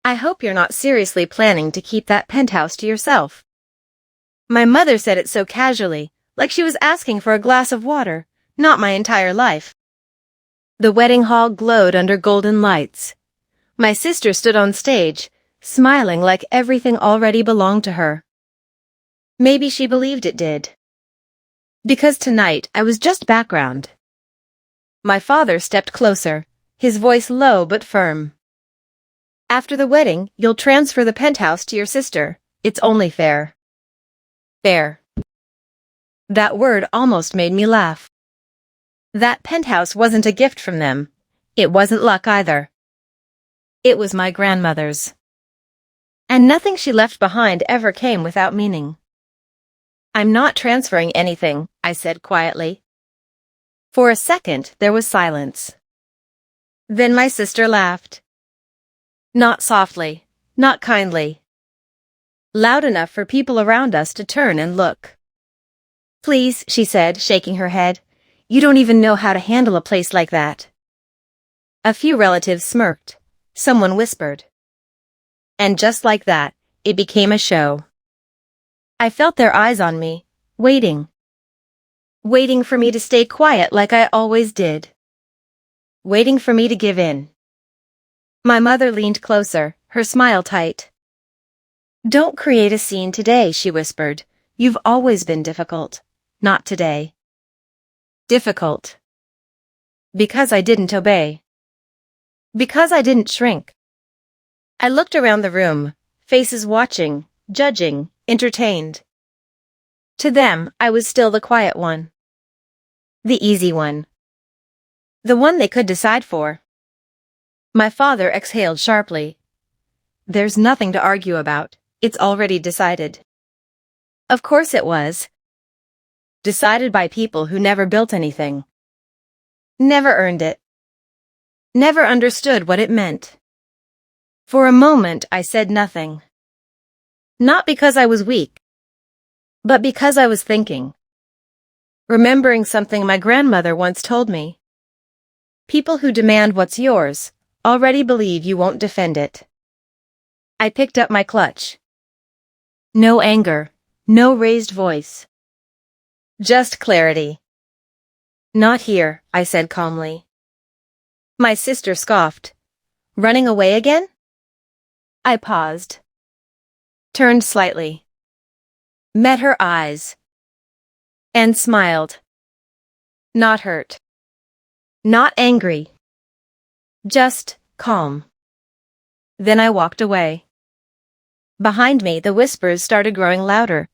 I hope you're not seriously planning to keep that penthouse to yourself. My mother said it so casually, like she was asking for a glass of water, not my entire life. The wedding hall glowed under golden lights. My sister stood on stage, smiling like everything already belonged to her. Maybe she believed it did. Because tonight I was just background. My father stepped closer, his voice low but firm. After the wedding, you'll transfer the penthouse to your sister. It's only fair. Fair. That word almost made me laugh. That penthouse wasn't a gift from them. It wasn't luck either. It was my grandmother's. And nothing she left behind ever came without meaning. I'm not transferring anything, I said quietly. For a second, there was silence. Then my sister laughed. Not softly, not kindly. Loud enough for people around us to turn and look. Please, she said, shaking her head. You don't even know how to handle a place like that. A few relatives smirked. Someone whispered. And just like that, it became a show. I felt their eyes on me, waiting. Waiting for me to stay quiet like I always did. Waiting for me to give in. My mother leaned closer, her smile tight. Don't create a scene today, she whispered. You've always been difficult. Not today. Difficult. Because I didn't obey. Because I didn't shrink. I looked around the room, faces watching, judging, entertained. To them, I was still the quiet one. The easy one. The one they could decide for. My father exhaled sharply. There's nothing to argue about. It's already decided. Of course it was. Decided by people who never built anything. Never earned it. Never understood what it meant. For a moment, I said nothing. Not because I was weak, but because I was thinking. Remembering something my grandmother once told me. People who demand what's yours already believe you won't defend it. I picked up my clutch. No anger, no raised voice. Just clarity. Not here, I said calmly. My sister scoffed. Running away again? I paused. Turned slightly. Met her eyes. And smiled. Not hurt. Not angry. Just calm. Then I walked away. Behind me, the whispers started growing louder.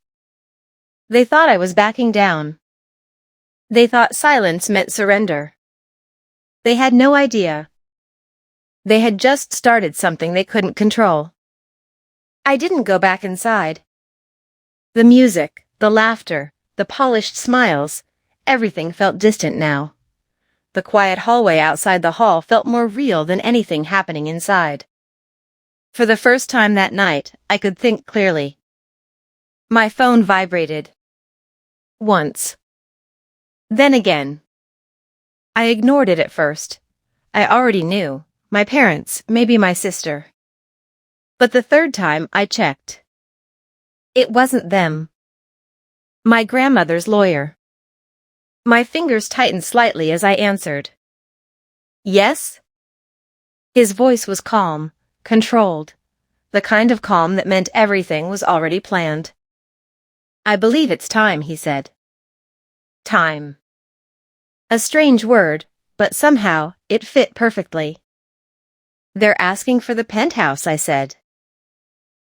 They thought I was backing down. They thought silence meant surrender. They had no idea. They had just started something they couldn't control. I didn't go back inside. The music, the laughter, the polished smiles, everything felt distant now. The quiet hallway outside the hall felt more real than anything happening inside. For the first time that night, I could think clearly. My phone vibrated. Once. Then again. I ignored it at first. I already knew. My parents, maybe my sister. But the third time, I checked. It wasn't them. My grandmother's lawyer. My fingers tightened slightly as I answered. Yes? His voice was calm, controlled. The kind of calm that meant everything was already planned. I believe it's time, he said. Time. A strange word, but somehow it fit perfectly. They're asking for the penthouse, I said.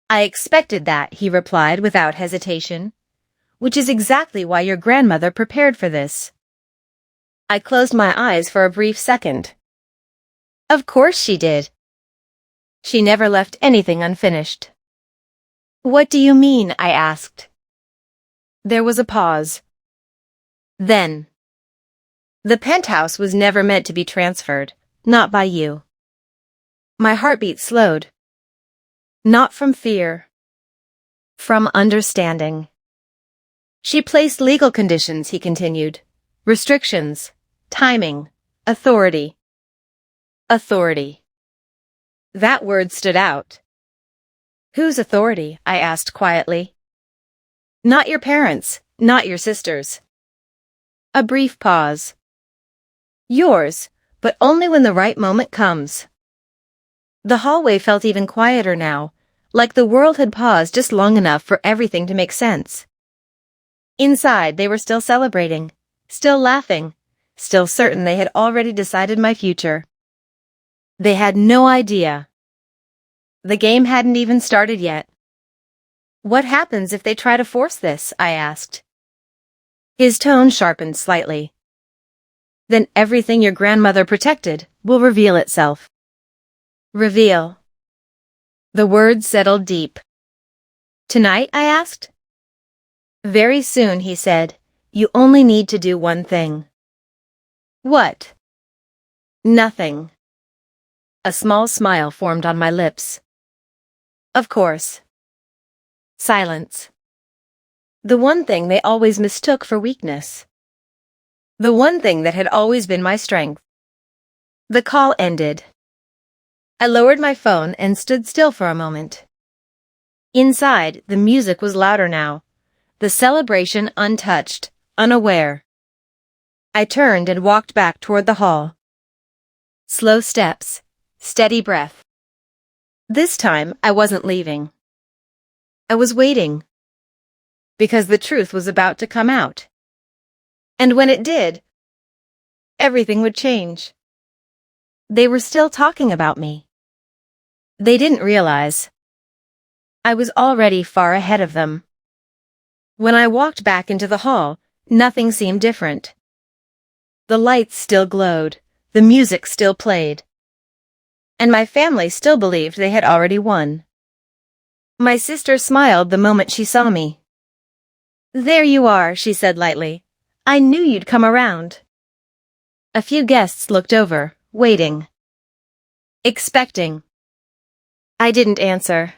I expected that, he replied without hesitation. Which is exactly why your grandmother prepared for this. I closed my eyes for a brief second. Of course she did. She never left anything unfinished. What do you mean? I asked. There was a pause. Then. The penthouse was never meant to be transferred, not by you. My heartbeat slowed. Not from fear. From understanding. She placed legal conditions, he continued. Restrictions, timing, authority. Authority. That word stood out. Whose authority? I asked quietly. Not your parents, not your sisters. A brief pause. Yours, but only when the right moment comes. The hallway felt even quieter now, like the world had paused just long enough for everything to make sense. Inside, they were still celebrating, still laughing, still certain they had already decided my future. They had no idea. The game hadn't even started yet. What happens if they try to force this? I asked. His tone sharpened slightly. Then everything your grandmother protected will reveal itself. Reveal. The words settled deep. Tonight? I asked. Very soon, he said. You only need to do one thing. What? Nothing. A small smile formed on my lips. Of course. Silence. The one thing they always mistook for weakness. The one thing that had always been my strength. The call ended. I lowered my phone and stood still for a moment. Inside, the music was louder now, the celebration untouched, unaware. I turned and walked back toward the hall. Slow steps, steady breath. This time, I wasn't leaving. I was waiting. Because the truth was about to come out. And when it did, everything would change. They were still talking about me. They didn't realize. I was already far ahead of them. When I walked back into the hall, nothing seemed different. The lights still glowed, the music still played. And my family still believed they had already won. My sister smiled the moment she saw me. There you are, she said lightly. I knew you'd come around. A few guests looked over, waiting. Expecting. I didn't answer.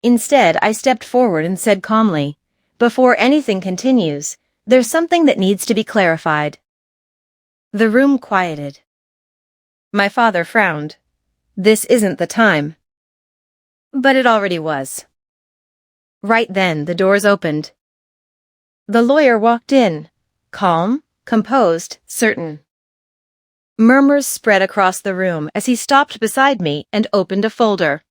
Instead, I stepped forward and said calmly, before anything continues, there's something that needs to be clarified. The room quieted. My father frowned. This isn't the time. But it already was. Right then, the doors opened. The lawyer walked in, calm, composed, certain. Murmurs spread across the room as he stopped beside me and opened a folder.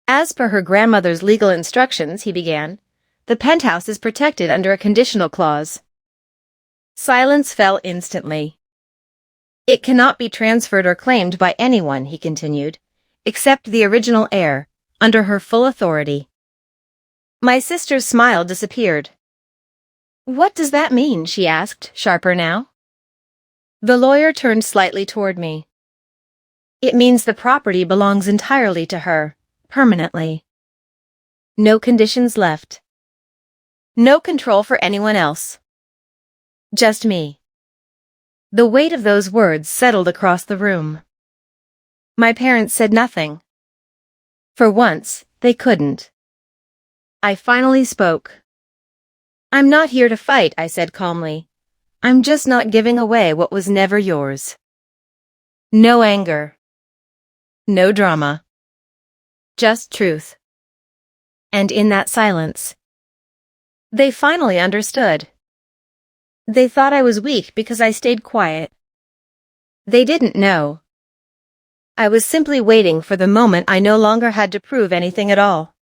As per her grandmother's legal instructions, he began, the penthouse is protected under a conditional clause. Silence fell instantly. It cannot be transferred or claimed by anyone, he continued, except the original heir, under her full authority. My sister's smile disappeared. What does that mean? She asked, sharper now. The lawyer turned slightly toward me. It means the property belongs entirely to her, permanently. No conditions left. No control for anyone else. Just me. The weight of those words settled across the room. My parents said nothing. For once, they couldn't. I finally spoke. I'm not here to fight, I said calmly. I'm just not giving away what was never yours. No anger. No drama. Just truth. And in that silence, they finally understood. They thought I was weak because I stayed quiet. They didn't know. I was simply waiting for the moment I no longer had to prove anything at all.